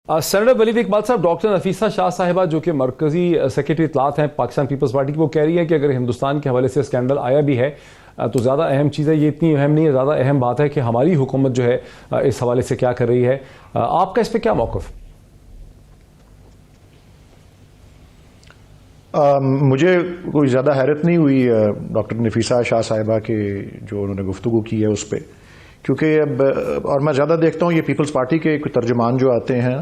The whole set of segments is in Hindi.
सेनेटर वलीद इकबाल साहब, डॉक्टर नफीसा शाह साहिबा जो कि मरकजी सेक्रेटरी इत्तलात हैं पाकिस्तान पीपल्स पार्टी की, वो कह रही है कि अगर हिंदुस्तान के हवाले से स्कैंडल आया भी है तो ज़्यादा अहम चीज़ है, ये इतनी अहम नहीं है, ज़्यादा अहम बात है कि हमारी हुकूमत जो है इस हवाले से क्या कर रही है। आपका इस पर क्या मौक़िफ़? मुझे कोई ज़्यादा हैरत नहीं हुई डॉक्टर नफीसा शाह साहिबा के जो उन्होंने गुफ्तगू की है उस पर, क्योंकि अब और मैं ज़्यादा देखता हूँ ये पीपल्स पार्टी के तर्जुमान जो आते हैं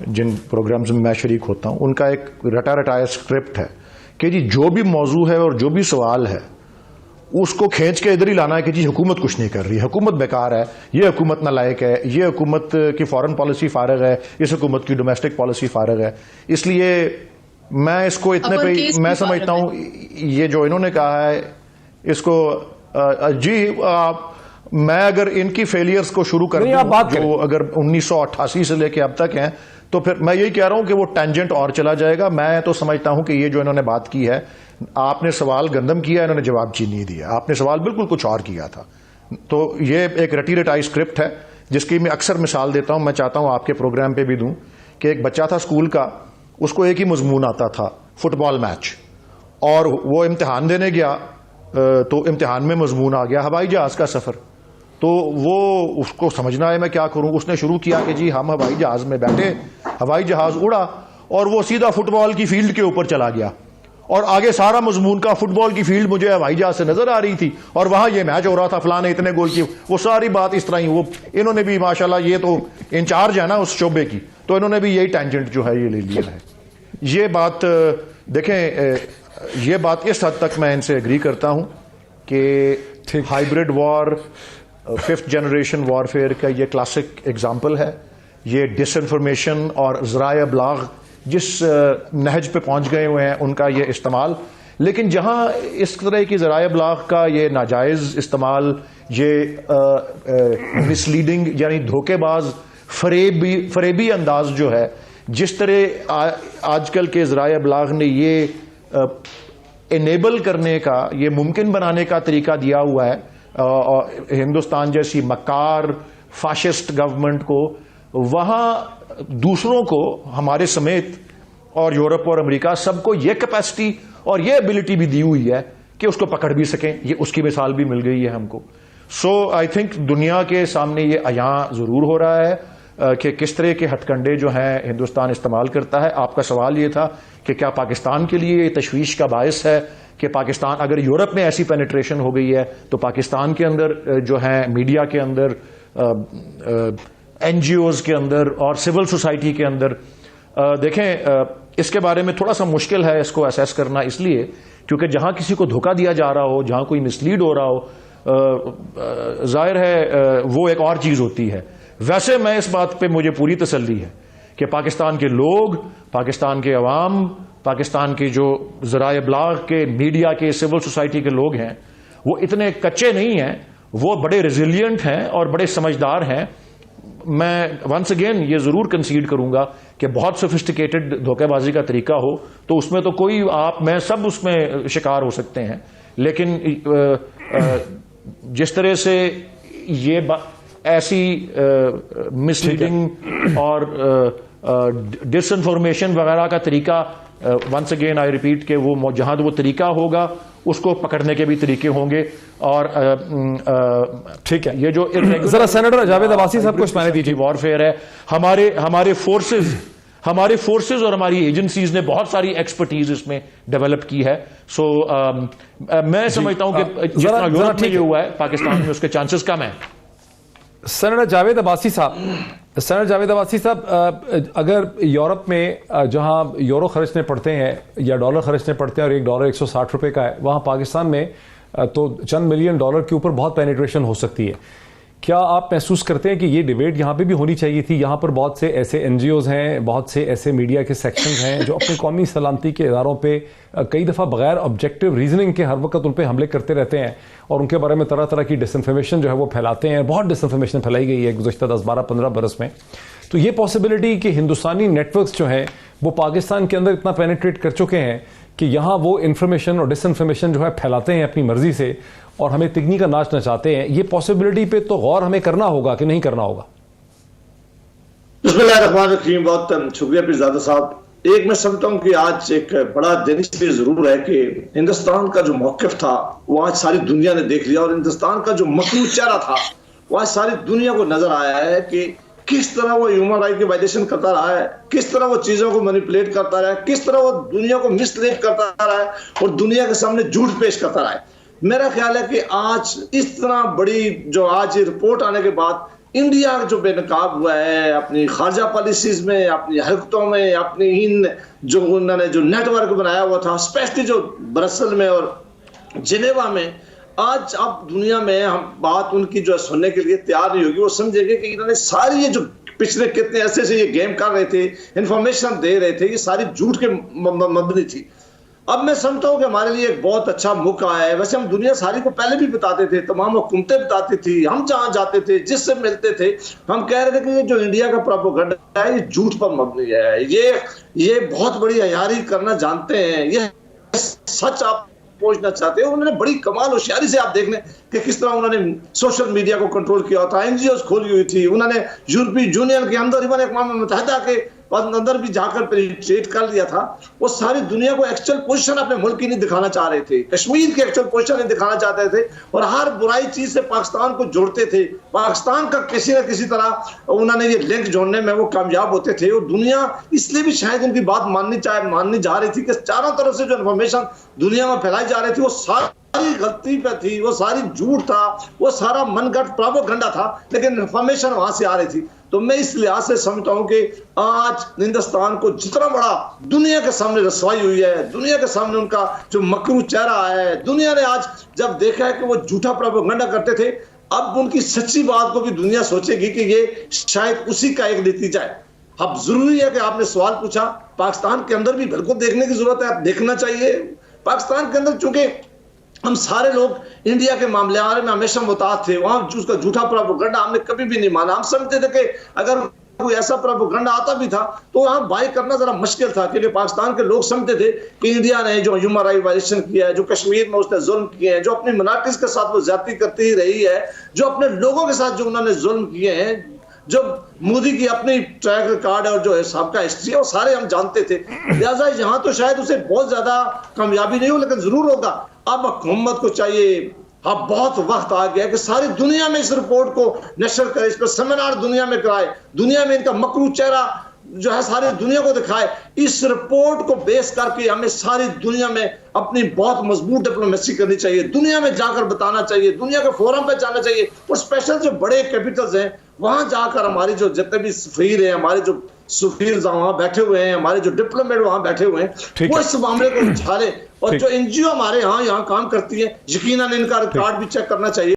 जिन प्रोग्राम्स में मैं शरीक होता हूँ, उनका एक रटा रटाया स्क्रिप्ट है कि जी जो भी मौजू है और जो भी सवाल है उसको खींच के इधर ही लाना है कि जी हुकूमत कुछ नहीं कर रही, हुकूमत बेकार है, ये हुकूमत नालायक है, ये हुकूमत की फॉरेन पॉलिसी फारग है, इस हुकूमत की डोमेस्टिक पॉलिसी फारग है। इसलिए मैं इसको इतने पे मैं समझता हूँ ये जो इन्होंने कहा है इसको मैं अगर इनकी फेलियर्स को शुरू कर दूं जो अगर 1988 से लेके अब तक हैं तो फिर मैं यही कह रहा हूं कि वो टेंजेंट और चला जाएगा। मैं तो समझता हूं कि ये जो इन्होंने बात की है, आपने सवाल गंदम किया, इन्होंने जवाब चीनी दिया, आपने सवाल बिल्कुल कुछ और किया था। तो ये एक रटी रटाई स्क्रिप्ट है जिसकी मैं अक्सर मिसाल देता हूं, मैं चाहता हूं आपके प्रोग्राम पे भी दूं कि एक बच्चा था स्कूल का, उसको एक ही मजमून आता था फुटबॉल मैच, और वो इम्तिहान देने गया तो इम्तिहान में मजमून आ गया हवाई जहाज का सफर। तो वो उसको समझना है मैं क्या करूं, उसने शुरू किया कि जी हम हवाई जहाज में बैठे, हवाई जहाज उड़ा और वो सीधा फुटबॉल की फील्ड के ऊपर चला गया, और आगे सारा मजमून का फुटबॉल की फील्ड मुझे हवाई जहाज से नजर आ रही थी और वहां ये मैच हो रहा था, फलाने इतने गोल किए, वो सारी बात इस तरह ही। वो इन्होंने भी माशाल्लाह, ये तो इंचार्ज है ना उस शोबे की, तो इन्होंने भी यही टेंजेंट जो है ये ले लिया है। ये बात देखें, ये बात इस हद तक मैं इनसे एग्री करता हूं कि hybrid war, 5th generation warfare का ये क्लासिक एग्जाम्पल है। ये डिसइंफॉर्मेशन और ज़राए अब्लाग जिस नहज पे पहुंच गए हुए हैं उनका ये इस्तेमाल, लेकिन जहां इस तरह की ज़राए अब्लाग का ये नाजायज़ इस्तेमाल, ये मिसलीडिंग यानी धोखेबाज फरेबी अंदाज जो है, जिस तरह आजकल के ज़राए अब्लाग ने ये इनेबल करने का, ये मुमकिन बनाने का तरीका दिया हुआ है हिंदुस्तान जैसी मकार फाशिस्ट गवर्नमेंट को, वहां दूसरों को हमारे समेत और यूरोप और अमेरिका सबको ये कैपेसिटी और ये एबिलिटी भी दी हुई है कि उसको पकड़ भी सकें। ये उसकी मिसाल भी मिल गई है हमको। सो आई थिंक दुनिया के सामने ये अयां जरूर हो रहा है कि किस तरह के हथकंडे जो हैं हिंदुस्तान इस्तेमाल करता है। आपका सवाल ये था कि क्या पाकिस्तान के लिए तशवीश का बायस है कि पाकिस्तान, अगर यूरोप में ऐसी पेनिट्रेशन हो गई है तो पाकिस्तान के अंदर जो है मीडिया के अंदर, एनजीओज के अंदर और सिविल सोसाइटी के अंदर, देखें इसके बारे में थोड़ा सा मुश्किल है इसको असेस करना, इसलिए क्योंकि जहां किसी को धोखा दिया जा रहा हो, जहां कोई मिसलीड हो रहा हो, जाहिर है वो एक और चीज होती है। वैसे मैं इस बात पे मुझे पूरी तसल्ली है कि पाकिस्तान के लोग, पाकिस्तान के अवाम, पाकिस्तान के जो ज़राए अब्लाग के, मीडिया के, सिविल सोसाइटी के लोग हैं, वो इतने कच्चे नहीं हैं, वो बड़े रेजिलियंट हैं और बड़े समझदार हैं। मैं वंस अगेन ये जरूर कंसीड करूंगा कि बहुत सोफिस्टिकेटेड धोखेबाजी का तरीका हो तो उसमें तो कोई आप मैं सब उसमें शिकार हो सकते हैं, लेकिन जिस तरह से ये ऐसी मिसलीडिंग और डिसइंफॉर्मेशन वगैरह का तरीका, वंस अगेन आई रिपीट कि वो जहां वो तरीका होगा उसको पकड़ने के भी तरीके होंगे। और ठीक है, ये जो जरा सेनेटर जावेद अब्बासी साहब कुछ मैंने दीजिए। वॉरफेयर है, हमारे फोर्सेस और हमारी एजेंसीज ने बहुत सारी एक्सपर्टीज इसमें डेवलप की है। सो मैं समझता हूं कि जितना यूरोप में ये हुआ है पाकिस्तान में उसके चांसेस कम है। सेनेटर जावेद अब्बासी साहब, अगर यूरोप में जहां यूरो खर्चने पड़ते हैं या डॉलर खर्चने पड़ते हैं और $1 160 रुपए का है, वहां पाकिस्तान में तो चंद मिलियन डॉलर के ऊपर बहुत पेनिट्रेशन हो सकती है। क्या आप महसूस करते हैं कि ये डिबेट यहां पे भी होनी चाहिए थी? यहां पर बहुत से ऐसे एनजीओज हैं, बहुत से ऐसे मीडिया के सेक्शंस हैं जो अपनी कौमी सलामती के इदारों पे कई दफ़ा बगैर ऑब्जेक्टिव रीजनिंग के हर वक्त उन पर हमले करते रहते हैं और उनके बारे में तरह तरह की डिसइंफॉर्मेशन जो है वो फैलाते हैं। बहुत डिसइंफॉर्मेशन फैलाई गई है गुज़श्ता 10-12-15 बरस में। तो ये पॉसिबिलिटी कि हिंदुस्तानी नेटवर्क्स जो हैं वो पाकिस्तान के अंदर इतना पेनिट्रेट कर चुके हैं कि यहाँ वो इन्फॉर्मेशन और डिसइंफॉर्मेशन जो है फैलाते हैं अपनी मर्जी से और हमें तिगनी का नाच नचाते हैं, ये पॉसिबिलिटी पे तो गौर हमें करना होगा कि नहीं करना होगा? बिस्मिल्लाहिर्रहमानिर्रहीम। बहुत शुक्रिया पीरजादा साहब। एक मैं समझता हूँ कि आज एक बड़ा दिन जरूर है कि हिंदुस्तान का जो मौकिफ था वो आज सारी दुनिया ने देख लिया, और हिंदुस्तान का जो मकरूज चेहरा था वो आज सारी दुनिया को नजर आया है कि किस तरह वो ह्यूमन राइट की वायलेशन करता रहा है, किस तरह वो चीजों को मैनिपुलेट करता रहा है, किस तरह वो दुनिया को मिसलीड करता रहा है और दुनिया के सामने झूठ पेश करता रहा है। मेरा ख्याल है कि आज इस तरह बड़ी जो आज ये रिपोर्ट आने के बाद इंडिया जो बेनकाब हुआ है अपनी खारजा पॉलिसीज में, अपनी हरकतों में, अपनी इन जो उन्होंने जो नेटवर्क बनाया हुआ था स्पेशली जो ब्रसल में और जिनेवा में, आज अब दुनिया में हम बात उनकी जो सुनने के लिए तैयार नहीं होगी। वो समझेंगे कि इन्होंने सारी ये जो पिछले कितने ऐसे से ये गेम कर रहे थे, इंफॉर्मेशन दे रहे थे, ये सारी झूठ के मबनी थी। अब मैं समझता हूँ कि हमारे लिए एक बहुत अच्छा मौका है। वैसे हम दुनिया सारी को पहले भी बताते थे, तमाम हुकूमतें बताती थी, हम जहां जाते थे जिससे मिलते थे हम कह रहे थे कि ये जो इंडिया का प्रोपेगेंडा है ये झूठ पर मबनी है, ये बहुत बड़ी अयारी करना जानते हैं, ये सच आप पहुंचना चाहते हो। उन्होंने बड़ी कमाल होशियारी से आप देख लें कि किस तरह उन्होंने सोशल मीडिया को कंट्रोल किया था, एनजीओ खोली हुई थी, उन्होंने यूरोपीय यूनियन के अंदर इवन अक़वाम मुत्तहिदा के अंदर भी जाकर पेनिट्रेट कर लिया था। वो सारी दुनिया को एक्चुअल पोजीशन अपने मुल्क की नहीं दिखाना चाह रहे थे, कश्मीर की एक्चुअल पोजीशन नहीं दिखाना चाहते थे और हर बुराई चीज से पाकिस्तान को जोड़ते थे। पाकिस्तान का किसी न किसी तरह उन्होंने ये लिंक जोड़ने में वो कामयाब होते थे और दुनिया इसलिए भी शायद उनकी बात माननी जा रही थी कि चारों तरफ से जो इन्फॉर्मेशन दुनिया में फैलाई जा रही थी वो सारी गलती पे थी, वो सारी झूठ था, वो सारा मनगढ़ंत प्रोपेगेंडा था, लेकिन इन्फॉर्मेशन वहां से आ रही थी। तो मैं इस लिहाज से समझता हूं कि आज हिंदुस्तान को जितना बड़ा दुनिया के सामने रसवाई हुई है, दुनिया के सामने उनका जो मकरू चेहरा है, दुनिया ने आज जब देखा है कि वो झूठा प्रोपेगेंडा करते थे, अब उनकी सच्ची बात को भी दुनिया सोचेगी कि ये शायद उसी का एक नतीजा है। अब जरूरी है कि आपने सवाल पूछा, पाकिस्तान के अंदर भी बिल्कुल देखने की जरूरत है, देखना चाहिए। पाकिस्तान के अंदर चूंकि हम सारे लोग इंडिया के मामले में हमेशा मुताद थे, वहां उसका झूठा प्रोपेगेंडा हमने कभी भी नहीं माना। हम समझते थे कि अगर कोई ऐसा प्रोपेगेंडा आता भी था तो वहां बाई करना जरा मुश्किल था, क्योंकि पाकिस्तान के लोग समझते थे कि इंडिया ने जो ह्यूमन राइट वायलेशन किया है, जो कश्मीर में उसने जुल्म किए हैं, जो अपनी मिनॉरिटीज के साथ वो ज्यादती करती ही रही है, जो अपने लोगों के साथ जो उन्होंने जुल्म किए हैं, जो मोदी की अपनी ट्रैक रिकॉर्ड और जो सबका हिस्ट्री है वो सारे हम जानते थे। लिहाजा यहाँ तो शायद उसे बहुत ज्यादा कामयाबी नहीं हो, लेकिन जरूर होगा। अब हुकूमत को चाहिए, अब बहुत वक्त आ गया कि सारी दुनिया में इस रिपोर्ट को नशर करे, इस पर सेमिनार दुनिया में कराए, दुनिया में इनका मकरू चेहरा जो है सारी दुनिया को दिखाए। इस रिपोर्ट को बेस करके हमें सारी दुनिया में अपनी बहुत मजबूत डिप्लोमेसी करनी चाहिए, दुनिया में जाकर बताना चाहिए, दुनिया के फोरम पे जाना चाहिए, और स्पेशल जो बड़े कैपिटल्स हैं वहां जाकर हमारी जो जितने भी सफीर हैं, हमारे जो सफीर वहां बैठे हुए हैं, हमारे जो डिप्लोमेट वहां बैठे हुए हैं, वो इस मामले को उछाले। और जो एनजीओ हमारे यहाँ काम करती है, यकीनन इनका रिकॉर्ड भी चेक करना चाहिए।